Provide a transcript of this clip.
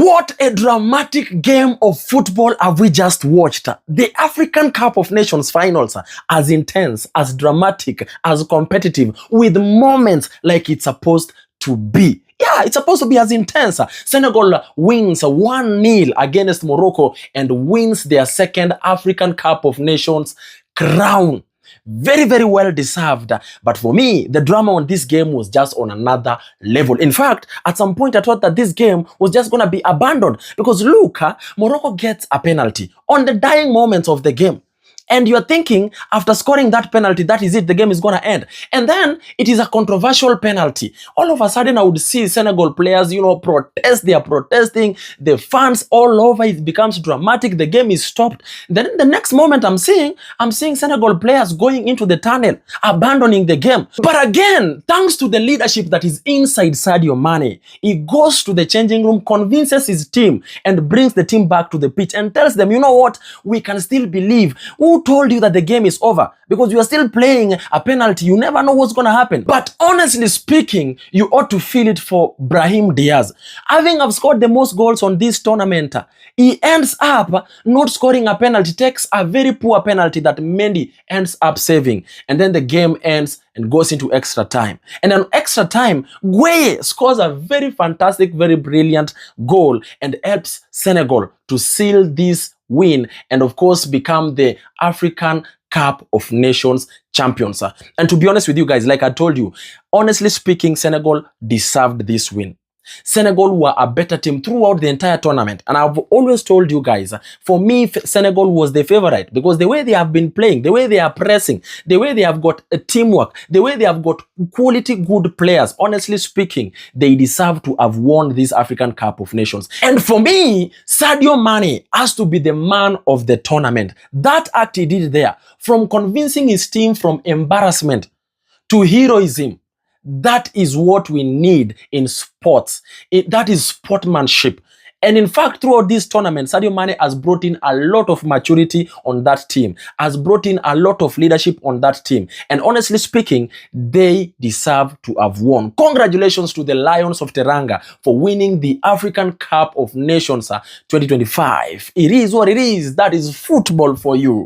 What a dramatic game of football have we just watched. The African Cup of Nations finals, as intense, as dramatic, as competitive, with moments like it's supposed to be. Yeah, it's supposed to be as intense. Senegal wins 1-0 against Morocco and wins their second African Cup of Nations crown. Very, very well deserved. But for me, the drama on this game was just on another level. In fact, at some point I thought that this game was just going to be abandoned because look, Morocco gets a penalty on the dying moments of the game. And you're thinking, after scoring that penalty, that is it, the game is going to end. And then it is a controversial penalty. All of a sudden, I would see Senegal players, protest. They are protesting. The fans all over. It becomes dramatic. The game is stopped. Then the next moment I'm seeing Senegal players going into the tunnel, abandoning the game. But again, thanks to the leadership that is inside Sadio Mane, he goes to the changing room, convinces his team, and brings the team back to the pitch and tells them, you know what, we can still believe. Who told you that the game is over? Because you are still playing a penalty. You never know what's going to happen. But honestly speaking, you ought to feel it for Brahim Diaz. Having have scored the most goals on this tournament, he ends up not scoring a penalty, takes a very poor penalty that Mendy ends up saving. And then the game ends and goes into extra time. And then extra time, Gueye scores a very fantastic, very brilliant goal and helps Senegal to seal this win and of course become the African Cup of Nations champions. And to be honest with you guys, like I told you, honestly speaking, Senegal deserved this win. Senegal were a better team throughout the entire tournament. And I've always told you guys, for me, Senegal was the favorite because the way they have been playing, the way they are pressing, the way they have got a teamwork, the way they have got quality good players, honestly speaking, they deserve to have won this African Cup of Nations. And for me, Sadio Mane has to be the man of the tournament. That act he did there, from convincing his team from embarrassment to heroism, that is what we need in sports. That is sportsmanship. And in fact, throughout this tournament, Sadio Mane has brought in a lot of maturity on that team, has brought in a lot of leadership on that team. And honestly speaking, they deserve to have won. Congratulations to the Lions of Teranga for winning the African Cup of Nations 2025. It is what it is. That is football for you.